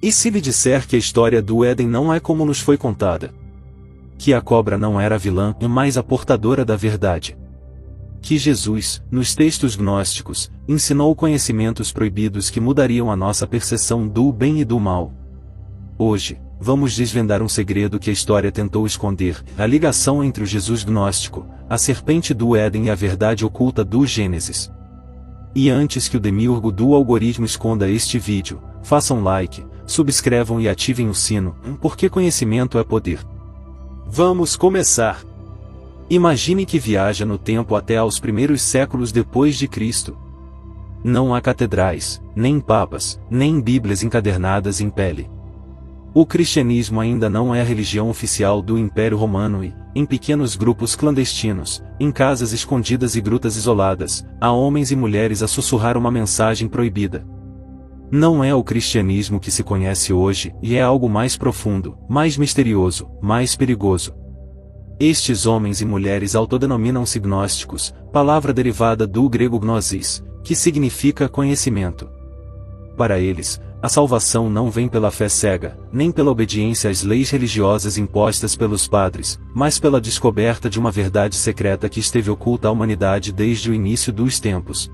E se lhe disser que a história do Éden não é como nos foi contada? Que a cobra não era a vilã, mas a portadora da verdade? Que Jesus, nos textos gnósticos, ensinou conhecimentos proibidos que mudariam a nossa percepção do bem e do mal? Hoje, vamos desvendar um segredo que a história tentou esconder: a ligação entre o Jesus gnóstico, a serpente do Éden e a verdade oculta do Gênesis. E antes que o demiurgo do algoritmo esconda este vídeo, façam like, subscrevam e ativem o sino, porque conhecimento é poder. Vamos começar! Imagine que viaja no tempo até aos primeiros séculos depois de Cristo. Não há catedrais, nem papas, nem bíblias encadernadas em pele. O cristianismo ainda não é a religião oficial do Império Romano e, em pequenos grupos clandestinos, em casas escondidas e grutas isoladas, há homens e mulheres a sussurrar uma mensagem proibida. Não é o cristianismo que se conhece hoje, e é algo mais profundo, mais misterioso, mais perigoso. Estes homens e mulheres autodenominam-se gnósticos, palavra derivada do grego gnosis, que significa conhecimento. Para eles, a salvação não vem pela fé cega, nem pela obediência às leis religiosas impostas pelos padres, mas pela descoberta de uma verdade secreta que esteve oculta à humanidade desde o início dos tempos.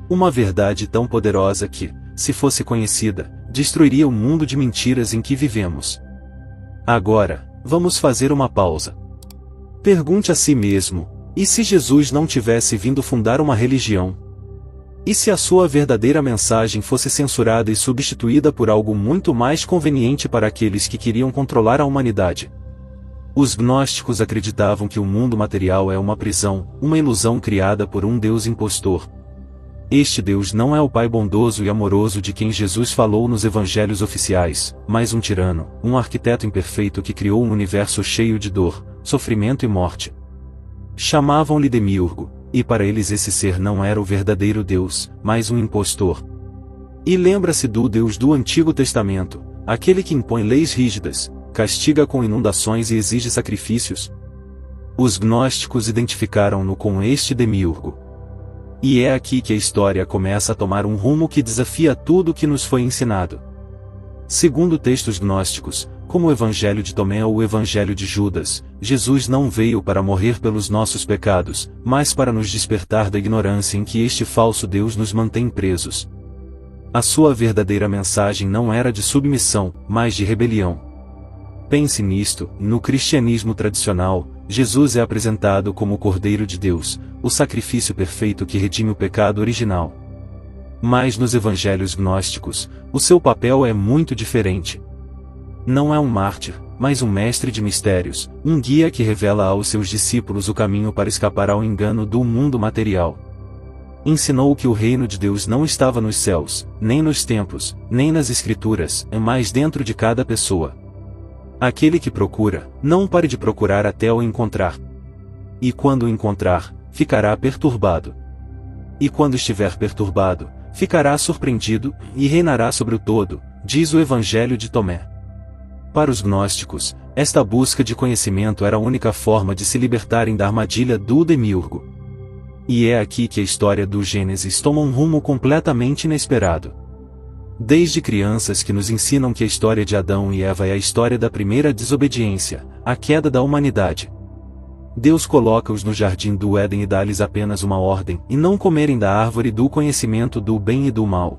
Uma verdade tão poderosa que, se fosse conhecida, destruiria o mundo de mentiras em que vivemos. Agora, vamos fazer uma pausa. Pergunte a si mesmo: e se Jesus não tivesse vindo fundar uma religião? E se a sua verdadeira mensagem fosse censurada e substituída por algo muito mais conveniente para aqueles que queriam controlar a humanidade? Os gnósticos acreditavam que o mundo material é uma prisão, uma ilusão criada por um Deus impostor. Este Deus não é o Pai bondoso e amoroso de quem Jesus falou nos evangelhos oficiais, mas um tirano, um arquiteto imperfeito que criou um universo cheio de dor, sofrimento e morte. Chamavam-lhe demiurgo, e para eles esse ser não era o verdadeiro Deus, mas um impostor. E lembra-se do Deus do Antigo Testamento, aquele que impõe leis rígidas, castiga com inundações e exige sacrifícios? Os gnósticos identificaram-no com este demiurgo. E é aqui que a história começa a tomar um rumo que desafia tudo o que nos foi ensinado. Segundo textos gnósticos, como o Evangelho de Tomé ou o Evangelho de Judas, Jesus não veio para morrer pelos nossos pecados, mas para nos despertar da ignorância em que este falso Deus nos mantém presos. A sua verdadeira mensagem não era de submissão, mas de rebelião. Pense nisto: no cristianismo tradicional, Jesus é apresentado como o Cordeiro de Deus, o sacrifício perfeito que redime o pecado original. Mas nos evangelhos gnósticos, o seu papel é muito diferente. Não é um mártir, mas um mestre de mistérios, um guia que revela aos seus discípulos o caminho para escapar ao engano do mundo material. Ensinou que o reino de Deus não estava nos céus, nem nos templos, nem nas escrituras, mas dentro de cada pessoa. Aquele que procura, não pare de procurar até o encontrar. E quando o encontrar, ficará perturbado. E quando estiver perturbado, ficará surpreendido, e reinará sobre o todo, diz o Evangelho de Tomé. Para os gnósticos, esta busca de conhecimento era a única forma de se libertarem da armadilha do demiurgo. E é aqui que a história do Gênesis toma um rumo completamente inesperado. Desde crianças que nos ensinam que a história de Adão e Eva é a história da primeira desobediência, a queda da humanidade. Deus coloca-os no jardim do Éden e dá-lhes apenas uma ordem: e não comerem da árvore do conhecimento do bem e do mal.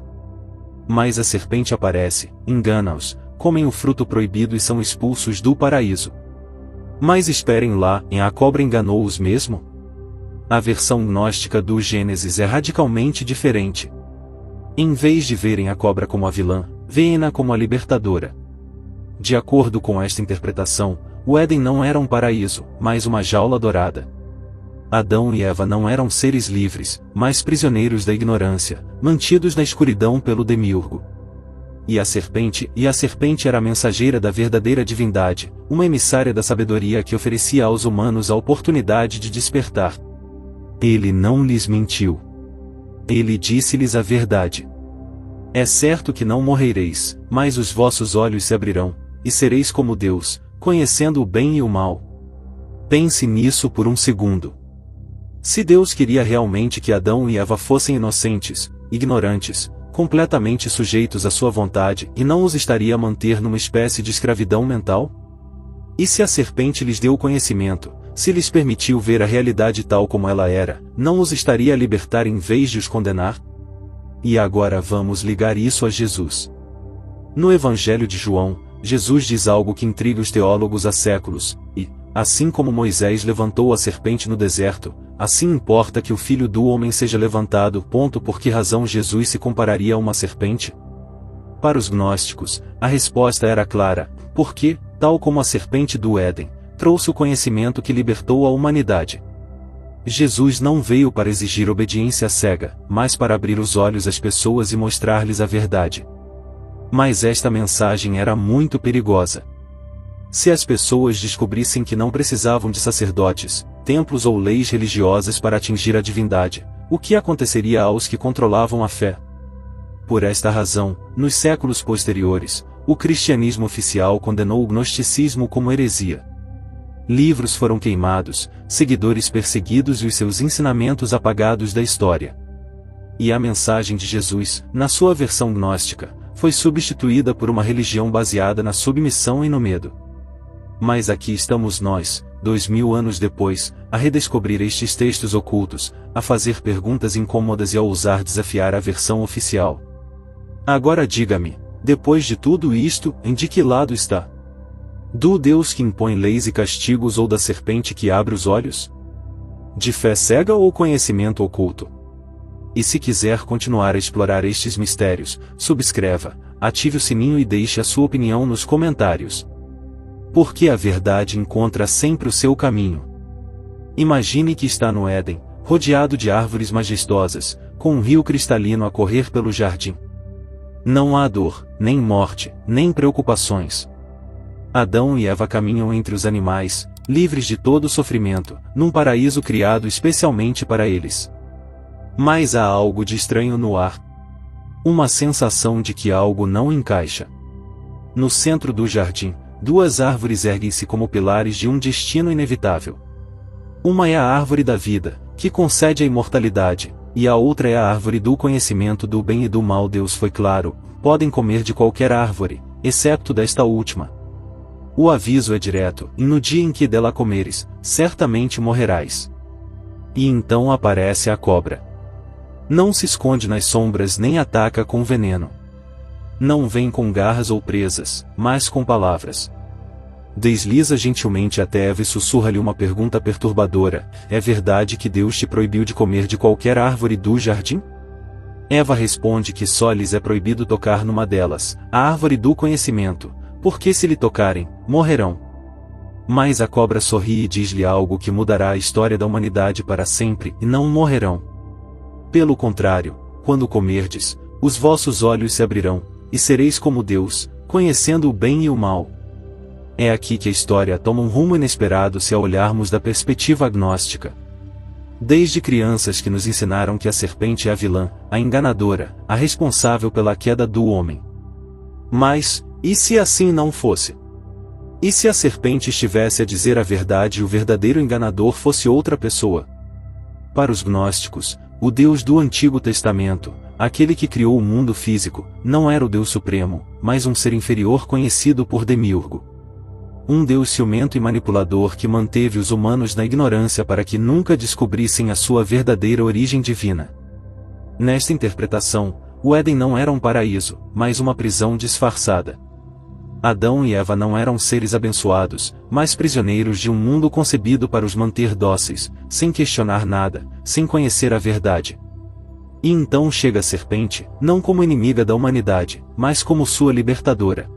Mas a serpente aparece, engana-os, comem o fruto proibido e são expulsos do paraíso. Mas esperem lá, a cobra enganou-os mesmo? A versão gnóstica do Gênesis é radicalmente diferente. Em vez de verem a cobra como a vilã, veem-na como a libertadora. De acordo com esta interpretação, o Éden não era um paraíso, mas uma jaula dourada. Adão e Eva não eram seres livres, mas prisioneiros da ignorância, mantidos na escuridão pelo demiurgo. E a serpente era a mensageira da verdadeira divindade, uma emissária da sabedoria que oferecia aos humanos a oportunidade de despertar. Ele não lhes mentiu. Ele disse-lhes a verdade. É certo que não morrereis, mas os vossos olhos se abrirão, e sereis como Deus, conhecendo o bem e o mal. Pense nisso por um segundo. Se Deus queria realmente que Adão e Eva fossem inocentes, ignorantes, completamente sujeitos à sua vontade, e não os estaria a manter numa espécie de escravidão mental? E se a serpente lhes deu o conhecimento, se lhes permitiu ver a realidade tal como ela era, não os estaria a libertar em vez de os condenar? E agora vamos ligar isso a Jesus. No Evangelho de João, Jesus diz algo que intriga os teólogos há séculos, e, assim como Moisés levantou a serpente no deserto, assim importa que o Filho do Homem seja levantado. Por que razão Jesus se compararia a uma serpente? Para os gnósticos, a resposta era clara, porque, tal como a serpente do Éden, trouxe o conhecimento que libertou a humanidade. Jesus não veio para exigir obediência cega, mas para abrir os olhos às pessoas e mostrar-lhes a verdade. Mas esta mensagem era muito perigosa. Se as pessoas descobrissem que não precisavam de sacerdotes, templos ou leis religiosas para atingir a divindade, o que aconteceria aos que controlavam a fé? Por esta razão, nos séculos posteriores, o cristianismo oficial condenou o gnosticismo como heresia. Livros foram queimados, seguidores perseguidos e os seus ensinamentos apagados da história. E a mensagem de Jesus, na sua versão gnóstica, foi substituída por uma religião baseada na submissão e no medo. Mas aqui estamos nós, 2000 anos depois, a redescobrir estes textos ocultos, a fazer perguntas incômodas e a ousar desafiar a versão oficial. Agora diga-me, depois de tudo isto, em de que lado está? Do Deus que impõe leis e castigos ou da serpente que abre os olhos? De fé cega ou conhecimento oculto? E se quiser continuar a explorar estes mistérios, subscreva, ative o sininho e deixe a sua opinião nos comentários. Porque a verdade encontra sempre o seu caminho. Imagine que está no Éden, rodeado de árvores majestosas, com um rio cristalino a correr pelo jardim. Não há dor, nem morte, nem preocupações. Adão e Eva caminham entre os animais, livres de todo sofrimento, num paraíso criado especialmente para eles. Mas há algo de estranho no ar. Uma sensação de que algo não encaixa. No centro do jardim, duas árvores erguem-se como pilares de um destino inevitável. Uma é a árvore da vida, que concede a imortalidade, e a outra é a árvore do conhecimento do bem e do mal. Deus foi claro: podem comer de qualquer árvore, excepto desta última. O aviso é direto: e no dia em que dela comeres, certamente morrerás. E então aparece a cobra. Não se esconde nas sombras nem ataca com veneno. Não vem com garras ou presas, mas com palavras. Desliza gentilmente até Eva e sussurra-lhe uma pergunta perturbadora: é verdade que Deus te proibiu de comer de qualquer árvore do jardim? Eva responde que só lhes é proibido tocar numa delas, a árvore do conhecimento, porque se lhe tocarem, morrerão. Mas a cobra sorri e diz-lhe algo que mudará a história da humanidade para sempre: e não morrerão. Pelo contrário, quando comerdes, os vossos olhos se abrirão, e sereis como Deus, conhecendo o bem e o mal. É aqui que a história toma um rumo inesperado se a olharmos da perspectiva agnóstica. Desde crianças que nos ensinaram que a serpente é a vilã, a enganadora, a responsável pela queda do homem. Mas, e se assim não fosse? E se a serpente estivesse a dizer a verdade e o verdadeiro enganador fosse outra pessoa? Para os gnósticos, o Deus do Antigo Testamento, aquele que criou o mundo físico, não era o Deus Supremo, mas um ser inferior conhecido por Demiurgo. Um Deus ciumento e manipulador que manteve os humanos na ignorância para que nunca descobrissem a sua verdadeira origem divina. Nesta interpretação, o Éden não era um paraíso, mas uma prisão disfarçada. Adão e Eva não eram seres abençoados, mas prisioneiros de um mundo concebido para os manter dóceis, sem questionar nada, sem conhecer a verdade. E então chega a serpente, não como inimiga da humanidade, mas como sua libertadora.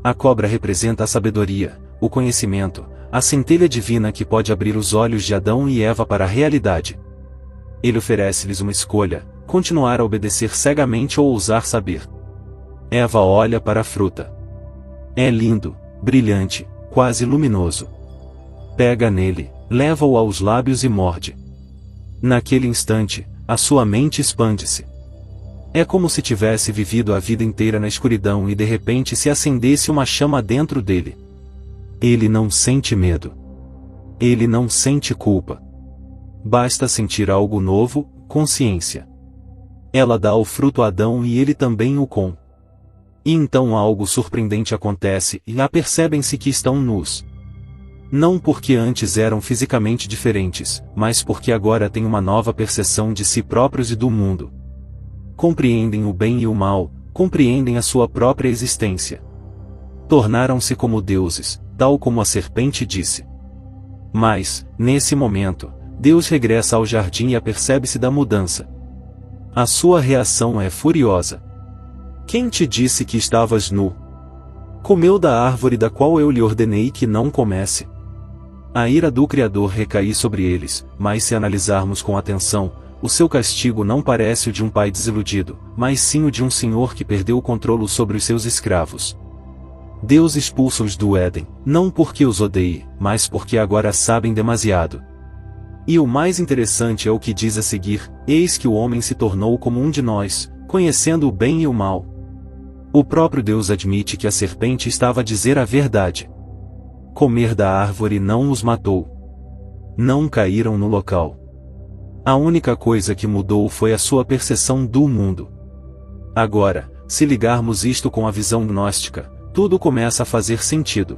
A cobra representa a sabedoria, o conhecimento, a centelha divina que pode abrir os olhos de Adão e Eva para a realidade. Ele oferece-lhes uma escolha: continuar a obedecer cegamente ou ousar saber. Eva olha para a fruta. É lindo, brilhante, quase luminoso. Pega nele, leva-o aos lábios e morde. Naquele instante, a sua mente expande-se. É como se tivesse vivido a vida inteira na escuridão e de repente se acendesse uma chama dentro dele. Ele não sente medo. Ele não sente culpa. Basta sentir algo novo: consciência. Ela dá o fruto a Adão e ele também o come. E então algo surpreendente acontece e apercebem-se que estão nus. Não porque antes eram fisicamente diferentes, mas porque agora têm uma nova percepção de si próprios e do mundo. Compreendem o bem e o mal, compreendem a sua própria existência. Tornaram-se como deuses, tal como a serpente disse. Mas, nesse momento, Deus regressa ao jardim e apercebe-se da mudança. A sua reação é furiosa. Quem te disse que estavas nu? Comeu da árvore da qual eu lhe ordenei que não comesse. A ira do Criador recai sobre eles, mas se analisarmos com atenção, o seu castigo não parece o de um pai desiludido, mas sim o de um senhor que perdeu o controle sobre os seus escravos. Deus expulsa-os do Éden, não porque os odeie, mas porque agora sabem demasiado. E o mais interessante é o que diz a seguir: eis que o homem se tornou como um de nós, conhecendo o bem e o mal. O próprio Deus admite que a serpente estava a dizer a verdade. Comer da árvore não os matou. Não caíram no local. A única coisa que mudou foi a sua percepção do mundo. Agora, se ligarmos isto com a visão gnóstica, tudo começa a fazer sentido.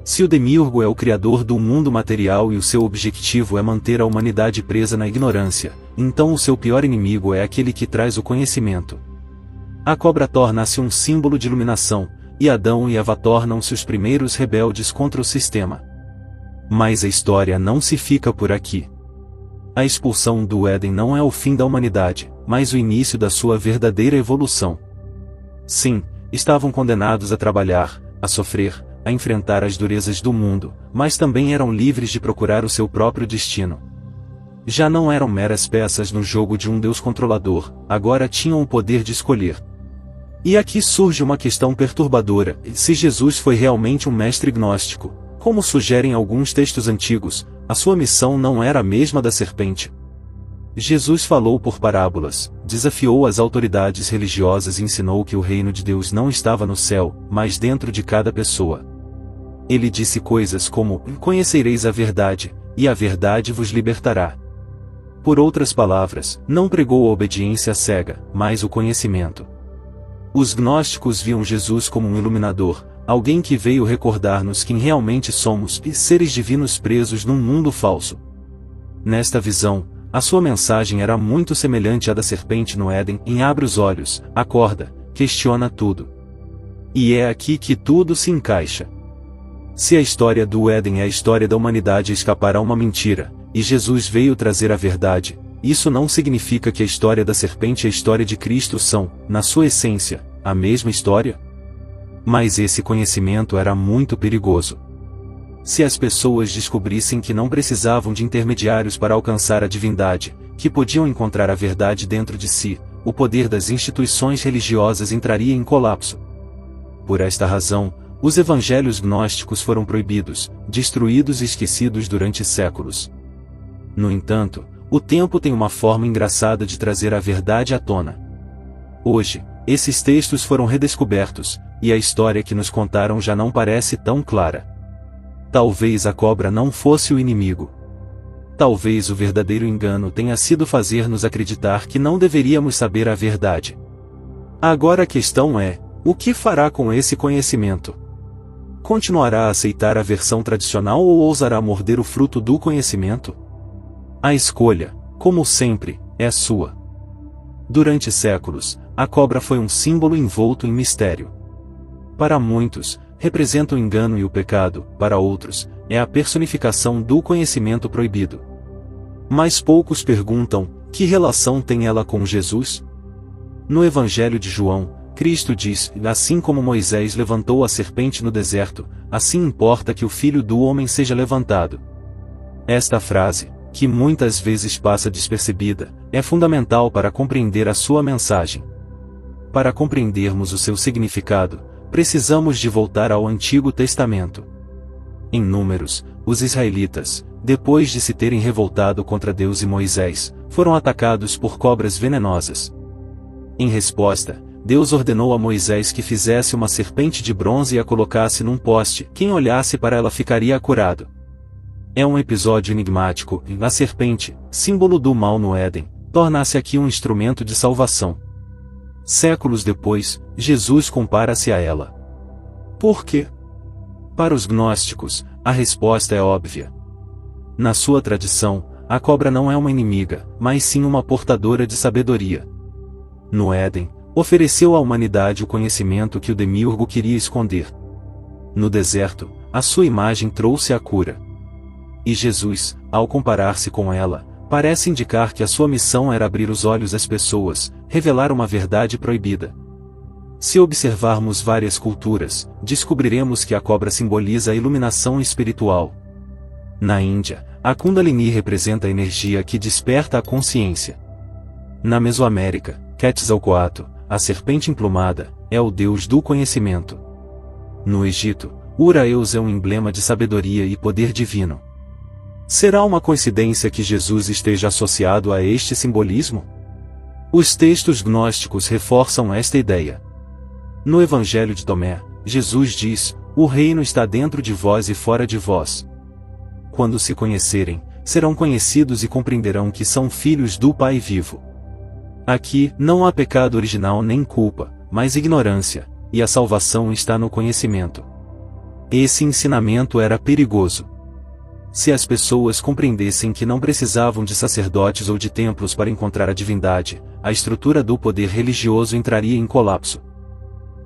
Se o demiurgo é o criador do mundo material e o seu objetivo é manter a humanidade presa na ignorância, então o seu pior inimigo é aquele que traz o conhecimento. A cobra torna-se um símbolo de iluminação, e Adão e Eva tornam-se os primeiros rebeldes contra o sistema. Mas a história não se fica por aqui. A expulsão do Éden não é o fim da humanidade, mas o início da sua verdadeira evolução. Sim, estavam condenados a trabalhar, a sofrer, a enfrentar as durezas do mundo, mas também eram livres de procurar o seu próprio destino. Já não eram meras peças no jogo de um Deus controlador, agora tinham o poder de escolher. E aqui surge uma questão perturbadora: se Jesus foi realmente um mestre gnóstico, como sugerem alguns textos antigos, a sua missão não era a mesma da serpente. Jesus falou por parábolas, desafiou as autoridades religiosas e ensinou que o reino de Deus não estava no céu, mas dentro de cada pessoa. Ele disse coisas como: conhecereis a verdade, e a verdade vos libertará. Por outras palavras, não pregou a obediência cega, mas o conhecimento. Os gnósticos viam Jesus como um iluminador, alguém que veio recordar-nos quem realmente somos, e seres divinos presos num mundo falso. Nesta visão, a sua mensagem era muito semelhante à da serpente no Éden: abre os olhos, acorda, questiona tudo. E é aqui que tudo se encaixa. Se a história do Éden é a história da humanidade escapar a uma mentira, e Jesus veio trazer a verdade, isso não significa que a história da serpente e a história de Cristo são, na sua essência, a mesma história? Mas esse conhecimento era muito perigoso. Se as pessoas descobrissem que não precisavam de intermediários para alcançar a divindade, que podiam encontrar a verdade dentro de si, o poder das instituições religiosas entraria em colapso. Por esta razão, os evangelhos gnósticos foram proibidos, destruídos e esquecidos durante séculos. No entanto, o tempo tem uma forma engraçada de trazer a verdade à tona. Hoje, esses textos foram redescobertos, e a história que nos contaram já não parece tão clara. Talvez a cobra não fosse o inimigo. Talvez o verdadeiro engano tenha sido fazer-nos acreditar que não deveríamos saber a verdade. Agora a questão é: o que fará com esse conhecimento? Continuará a aceitar a versão tradicional ou ousará morder o fruto do conhecimento? A escolha, como sempre, é sua. Durante séculos, a cobra foi um símbolo envolto em mistério. Para muitos, representa o engano e o pecado; para outros, é a personificação do conhecimento proibido. Mas poucos perguntam: que relação tem ela com Jesus? No Evangelho de João, Cristo diz: assim como Moisés levantou a serpente no deserto, assim importa que o Filho do Homem seja levantado. Esta frase, que muitas vezes passa despercebida, é fundamental para compreender a sua mensagem. Para compreendermos o seu significado, precisamos de voltar ao Antigo Testamento. Em Números, os israelitas, depois de se terem revoltado contra Deus e Moisés, foram atacados por cobras venenosas. Em resposta, Deus ordenou a Moisés que fizesse uma serpente de bronze e a colocasse num poste; quem olhasse para ela ficaria curado. É um episódio enigmático, a serpente, símbolo do mal no Éden, torna-se aqui um instrumento de salvação. Séculos depois, Jesus compara-se a ela. Por quê? Para os gnósticos, a resposta é óbvia. Na sua tradição, a cobra não é uma inimiga, mas sim uma portadora de sabedoria. No Éden, ofereceu à humanidade o conhecimento que o demiurgo queria esconder. No deserto, a sua imagem trouxe a cura. E Jesus, ao comparar-se com ela, parece indicar que a sua missão era abrir os olhos às pessoas, revelar uma verdade proibida. Se observarmos várias culturas, descobriremos que a cobra simboliza a iluminação espiritual. Na Índia, a Kundalini representa a energia que desperta a consciência. Na Mesoamérica, Quetzalcoatl, a serpente emplumada, é o deus do conhecimento. No Egito, Uraeus é um emblema de sabedoria e poder divino. Será uma coincidência que Jesus esteja associado a este simbolismo? Os textos gnósticos reforçam esta ideia. No Evangelho de Tomé, Jesus diz: "O reino está dentro de vós e fora de vós. Quando se conhecerem, serão conhecidos e compreenderão que são filhos do Pai vivo." Aqui, não há pecado original nem culpa, mas ignorância, e a salvação está no conhecimento. Esse ensinamento era perigoso. Se as pessoas compreendessem que não precisavam de sacerdotes ou de templos para encontrar a divindade, a estrutura do poder religioso entraria em colapso.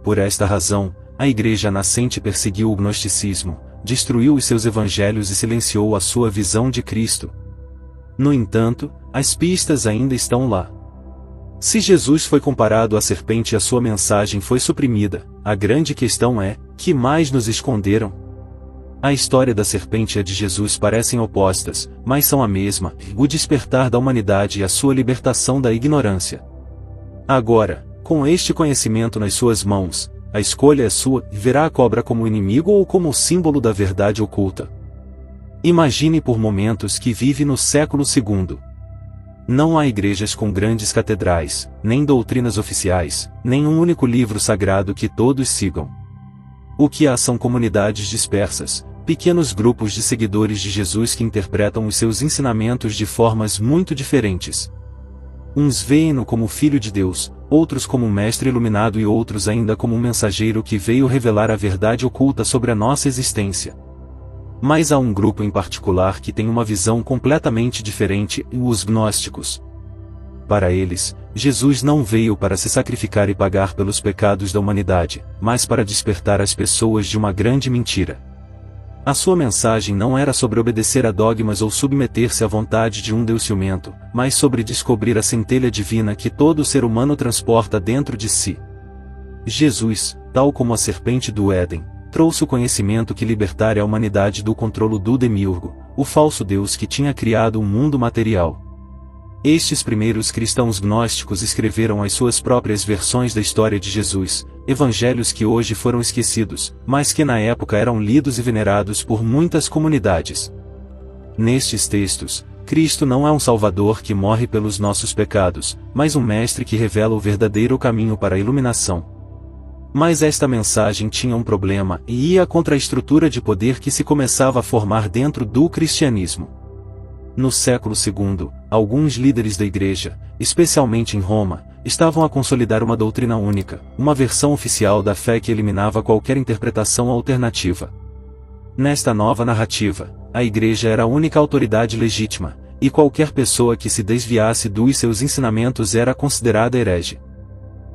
Por esta razão, a Igreja nascente perseguiu o gnosticismo, destruiu os seus evangelhos e silenciou a sua visão de Cristo. No entanto, as pistas ainda estão lá. Se Jesus foi comparado à serpente e a sua mensagem foi suprimida, a grande questão é: que mais nos esconderam? A história da serpente e a de Jesus parecem opostas, mas são a mesma: o despertar da humanidade e a sua libertação da ignorância. Agora, com este conhecimento nas suas mãos, a escolha é sua: verá a cobra como inimigo ou como símbolo da verdade oculta? Imagine por momentos que vive no século II. Não há igrejas com grandes catedrais, nem doutrinas oficiais, nem um único livro sagrado que todos sigam. O que há são comunidades dispersas, pequenos grupos de seguidores de Jesus que interpretam os seus ensinamentos de formas muito diferentes. Uns veem-no como Filho de Deus, outros como um mestre iluminado e outros ainda como um mensageiro que veio revelar a verdade oculta sobre a nossa existência. Mas há um grupo em particular que tem uma visão completamente diferente: os gnósticos. Para eles, Jesus não veio para se sacrificar e pagar pelos pecados da humanidade, mas para despertar as pessoas de uma grande mentira. A sua mensagem não era sobre obedecer a dogmas ou submeter-se à vontade de um Deus ciumento, mas sobre descobrir a centelha divina que todo ser humano transporta dentro de si. Jesus, tal como a serpente do Éden, trouxe o conhecimento que libertaria a humanidade do controle do demiurgo, o falso Deus que tinha criado um mundo material. Estes primeiros cristãos gnósticos escreveram as suas próprias versões da história de Jesus, evangelhos que hoje foram esquecidos, mas que na época eram lidos e venerados por muitas comunidades. Nestes textos, Cristo não é um Salvador que morre pelos nossos pecados, mas um mestre que revela o verdadeiro caminho para a iluminação. Mas esta mensagem tinha um problema e ia contra a estrutura de poder que se começava a formar dentro do cristianismo. No século II, alguns líderes da Igreja, especialmente em Roma, estavam a consolidar uma doutrina única, uma versão oficial da fé que eliminava qualquer interpretação alternativa. Nesta nova narrativa, a Igreja era a única autoridade legítima, e qualquer pessoa que se desviasse dos seus ensinamentos era considerada herege.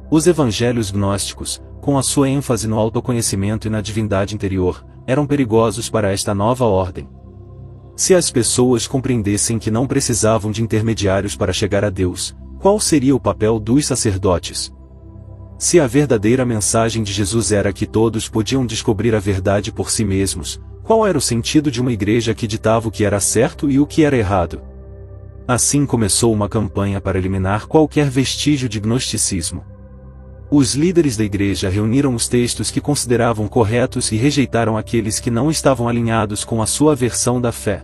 Os evangelhos gnósticos, com a sua ênfase no autoconhecimento e na divindade interior, eram perigosos para esta nova ordem. Se as pessoas compreendessem que não precisavam de intermediários para chegar a Deus, qual seria o papel dos sacerdotes? Se a verdadeira mensagem de Jesus era que todos podiam descobrir a verdade por si mesmos, qual era o sentido de uma igreja que ditava o que era certo e o que era errado? Assim começou uma campanha para eliminar qualquer vestígio de gnosticismo. Os líderes da igreja reuniram os textos que consideravam corretos e rejeitaram aqueles que não estavam alinhados com a sua versão da fé.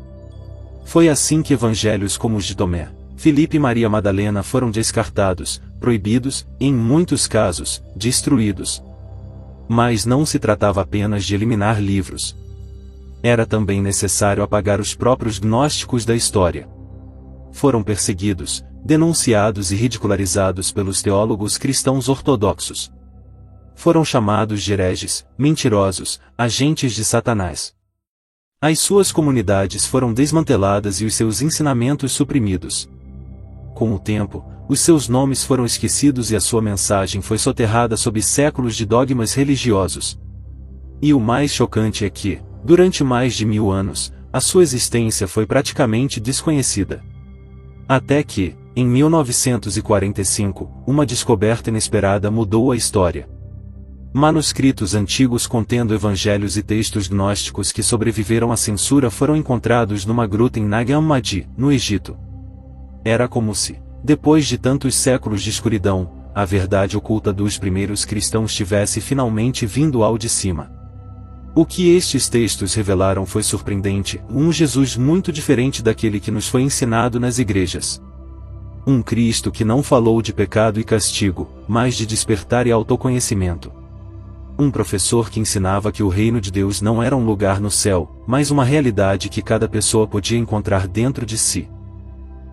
Foi assim que evangelhos como os de Tomé, Filipe e Maria Madalena foram descartados, proibidos, e em muitos casos, destruídos. Mas não se tratava apenas de eliminar livros. Era também necessário apagar os próprios gnósticos da história. Foram perseguidos, denunciados e ridicularizados pelos teólogos cristãos ortodoxos. Foram chamados de hereges, mentirosos, agentes de Satanás. As suas comunidades foram desmanteladas e os seus ensinamentos suprimidos. Com o tempo, os seus nomes foram esquecidos e a sua mensagem foi soterrada sob séculos de dogmas religiosos. E o mais chocante é que, durante mais de 1000 anos, a sua existência foi praticamente desconhecida. Até que, em 1945, uma descoberta inesperada mudou a história. Manuscritos antigos contendo evangelhos e textos gnósticos que sobreviveram à censura foram encontrados numa gruta em Nag Hammadi, no Egito. Era como se, depois de tantos séculos de escuridão, a verdade oculta dos primeiros cristãos tivesse finalmente vindo ao de cima. O que estes textos revelaram foi surpreendente, um Jesus muito diferente daquele que nos foi ensinado nas igrejas. Um Cristo que não falou de pecado e castigo, mas de despertar e autoconhecimento. Um professor que ensinava que o reino de Deus não era um lugar no céu, mas uma realidade que cada pessoa podia encontrar dentro de si.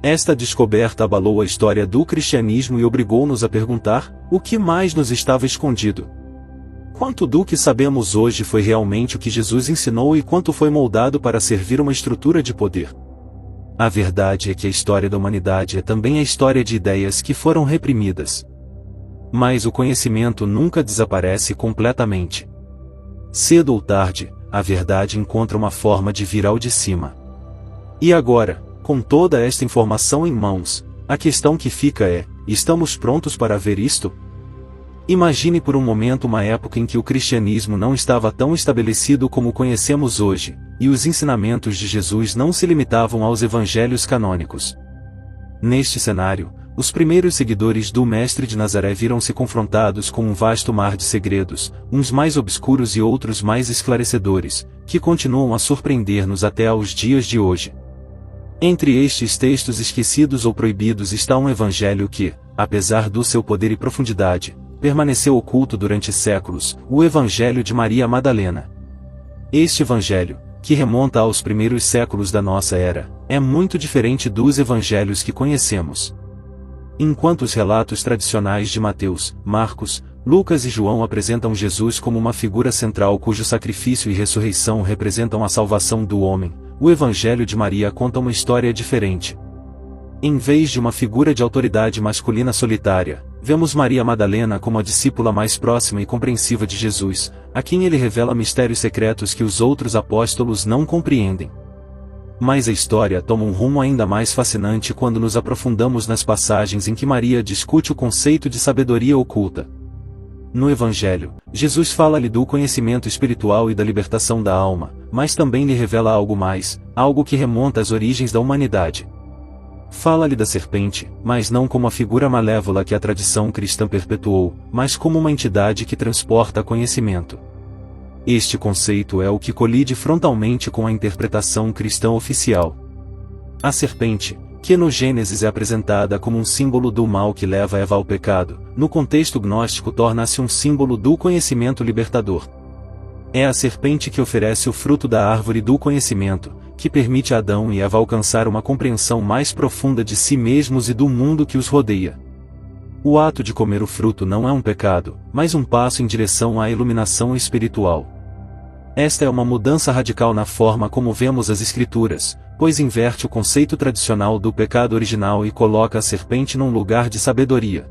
Esta descoberta abalou a história do cristianismo e obrigou-nos a perguntar: o que mais nos estava escondido? Quanto do que sabemos hoje foi realmente o que Jesus ensinou e quanto foi moldado para servir uma estrutura de poder? A verdade é que a história da humanidade é também a história de ideias que foram reprimidas. Mas o conhecimento nunca desaparece completamente. Cedo ou tarde, a verdade encontra uma forma de vir ao de cima. E agora, com toda esta informação em mãos, a questão que fica é: estamos prontos para ver isto? Imagine por um momento uma época em que o cristianismo não estava tão estabelecido como conhecemos hoje, e os ensinamentos de Jesus não se limitavam aos evangelhos canônicos. Neste cenário, os primeiros seguidores do Mestre de Nazaré viram-se confrontados com um vasto mar de segredos, uns mais obscuros e outros mais esclarecedores, que continuam a surpreender-nos até aos dias de hoje. Entre estes textos esquecidos ou proibidos está um evangelho que, apesar do seu poder e profundidade, permaneceu oculto durante séculos, o Evangelho de Maria Madalena. Este evangelho, que remonta aos primeiros séculos da nossa era, é muito diferente dos evangelhos que conhecemos. Enquanto os relatos tradicionais de Mateus, Marcos, Lucas e João apresentam Jesus como uma figura central cujo sacrifício e ressurreição representam a salvação do homem, o Evangelho de Maria conta uma história diferente. Em vez de uma figura de autoridade masculina solitária, vemos Maria Madalena como a discípula mais próxima e compreensiva de Jesus, a quem ele revela mistérios secretos que os outros apóstolos não compreendem. Mas a história toma um rumo ainda mais fascinante quando nos aprofundamos nas passagens em que Maria discute o conceito de sabedoria oculta. No Evangelho, Jesus fala-lhe do conhecimento espiritual e da libertação da alma, mas também lhe revela algo mais, algo que remonta às origens da humanidade. Fala-lhe da serpente, mas não como a figura malévola que a tradição cristã perpetuou, mas como uma entidade que transporta conhecimento. Este conceito é o que colide frontalmente com a interpretação cristã oficial. A serpente, que no Gênesis é apresentada como um símbolo do mal que leva Eva ao pecado, no contexto gnóstico torna-se um símbolo do conhecimento libertador. É a serpente que oferece o fruto da árvore do conhecimento, que permite a Adão e Eva alcançar uma compreensão mais profunda de si mesmos e do mundo que os rodeia. O ato de comer o fruto não é um pecado, mas um passo em direção à iluminação espiritual. Esta é uma mudança radical na forma como vemos as Escrituras, pois inverte o conceito tradicional do pecado original e coloca a serpente num lugar de sabedoria.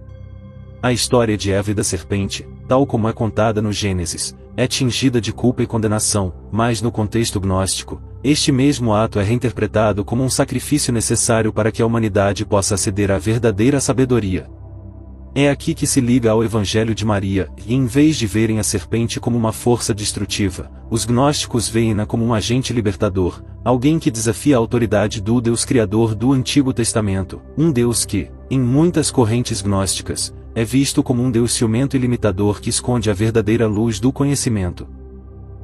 A história de Eva e da serpente, tal como é contada no Gênesis, é tingida de culpa e condenação, mas no contexto gnóstico, este mesmo ato é reinterpretado como um sacrifício necessário para que a humanidade possa aceder à verdadeira sabedoria. É aqui que se liga ao Evangelho de Maria, e em vez de verem a serpente como uma força destrutiva, os gnósticos veem-na como um agente libertador, alguém que desafia a autoridade do Deus Criador do Antigo Testamento, um Deus que, em muitas correntes gnósticas, é visto como um Deus ciumento e limitador que esconde a verdadeira luz do conhecimento.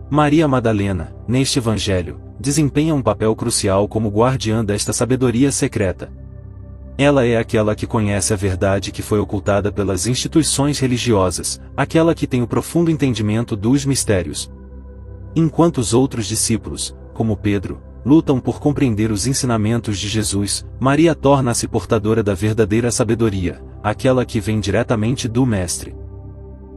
Maria Madalena, neste Evangelho, desempenha um papel crucial como guardiã desta sabedoria secreta. Ela é aquela que conhece a verdade que foi ocultada pelas instituições religiosas, aquela que tem o profundo entendimento dos mistérios. Enquanto os outros discípulos, como Pedro, lutam por compreender os ensinamentos de Jesus, Maria torna-se portadora da verdadeira sabedoria, aquela que vem diretamente do Mestre.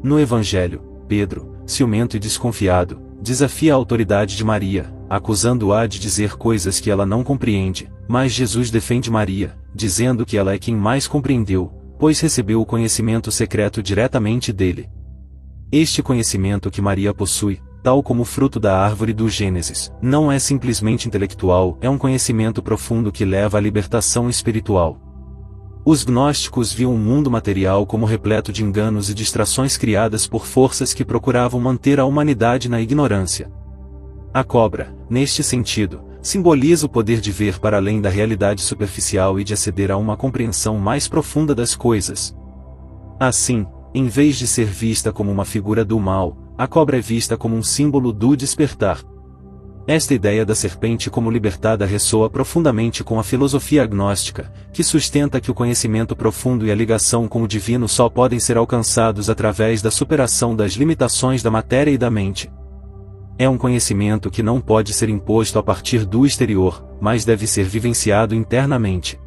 No Evangelho, Pedro, ciumento e desconfiado, desafia a autoridade de Maria, acusando-a de dizer coisas que ela não compreende, mas Jesus defende Maria, dizendo que ela é quem mais compreendeu, pois recebeu o conhecimento secreto diretamente dele. Este conhecimento que Maria possui, tal como o fruto da árvore do Gênesis, não é simplesmente intelectual, é um conhecimento profundo que leva à libertação espiritual. Os gnósticos viam o mundo material como repleto de enganos e distrações criadas por forças que procuravam manter a humanidade na ignorância. A cobra, neste sentido, simboliza o poder de ver para além da realidade superficial e de aceder a uma compreensão mais profunda das coisas. Assim, em vez de ser vista como uma figura do mal, a cobra é vista como um símbolo do despertar. Esta ideia da serpente como libertada ressoa profundamente com a filosofia agnóstica, que sustenta que o conhecimento profundo e a ligação com o divino só podem ser alcançados através da superação das limitações da matéria e da mente. É um conhecimento que não pode ser imposto a partir do exterior, mas deve ser vivenciado internamente.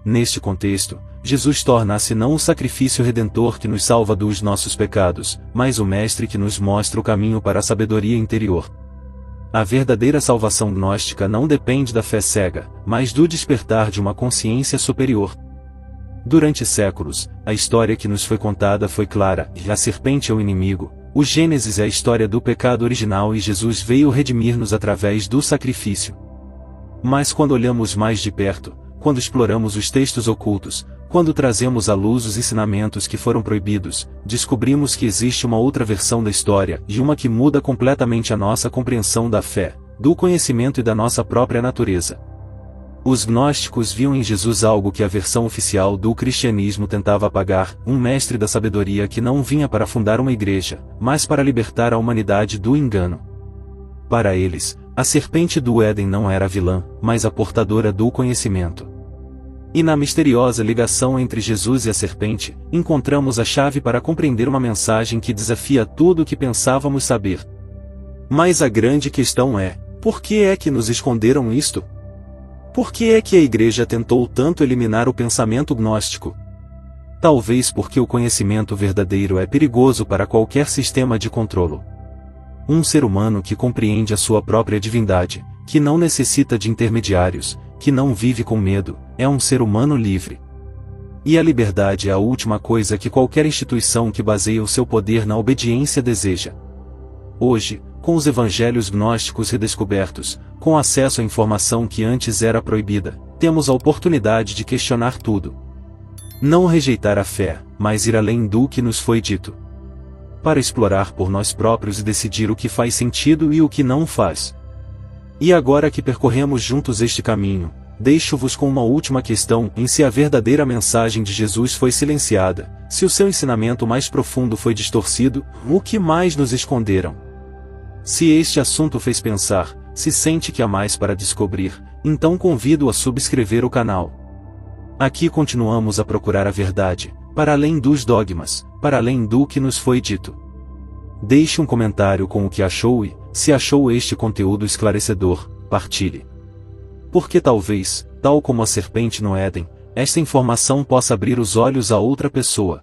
Neste contexto, Jesus torna-se não o sacrifício redentor que nos salva dos nossos pecados, mas o Mestre que nos mostra o caminho para a sabedoria interior. A verdadeira salvação gnóstica não depende da fé cega, mas do despertar de uma consciência superior. Durante séculos, a história que nos foi contada foi clara, e a serpente é o inimigo. O Gênesis é a história do pecado original e Jesus veio redimir-nos através do sacrifício. Mas quando olhamos mais de perto, quando exploramos os textos ocultos, quando trazemos à luz os ensinamentos que foram proibidos, descobrimos que existe uma outra versão da história, e uma que muda completamente a nossa compreensão da fé, do conhecimento e da nossa própria natureza. Os gnósticos viam em Jesus algo que a versão oficial do cristianismo tentava apagar, um mestre da sabedoria que não vinha para fundar uma igreja, mas para libertar a humanidade do engano. Para eles, a serpente do Éden não era a vilã, mas a portadora do conhecimento. E na misteriosa ligação entre Jesus e a serpente, encontramos a chave para compreender uma mensagem que desafia tudo o que pensávamos saber. Mas a grande questão é, por que é que nos esconderam isto? Por que é que a Igreja tentou tanto eliminar o pensamento gnóstico? Talvez porque o conhecimento verdadeiro é perigoso para qualquer sistema de controlo. Um ser humano que compreende a sua própria divindade, que não necessita de intermediários, que não vive com medo, é um ser humano livre. E a liberdade é a última coisa que qualquer instituição que baseia o seu poder na obediência deseja. Hoje, com os evangelhos gnósticos redescobertos, com acesso à informação que antes era proibida, temos a oportunidade de questionar tudo. Não rejeitar a fé, mas ir além do que nos foi dito. Para explorar por nós próprios e decidir o que faz sentido e o que não faz. E agora que percorremos juntos este caminho, deixo-vos com uma última questão: em se a verdadeira mensagem de Jesus foi silenciada, se o seu ensinamento mais profundo foi distorcido, o que mais nos esconderam? Se este assunto fez pensar, se sente que há mais para descobrir, então convido a subscrever o canal. Aqui continuamos a procurar a verdade, para além dos dogmas, para além do que nos foi dito. Deixe um comentário com o que achou e, se achou este conteúdo esclarecedor, partilhe. Porque talvez, tal como a serpente no Éden, esta informação possa abrir os olhos a outra pessoa.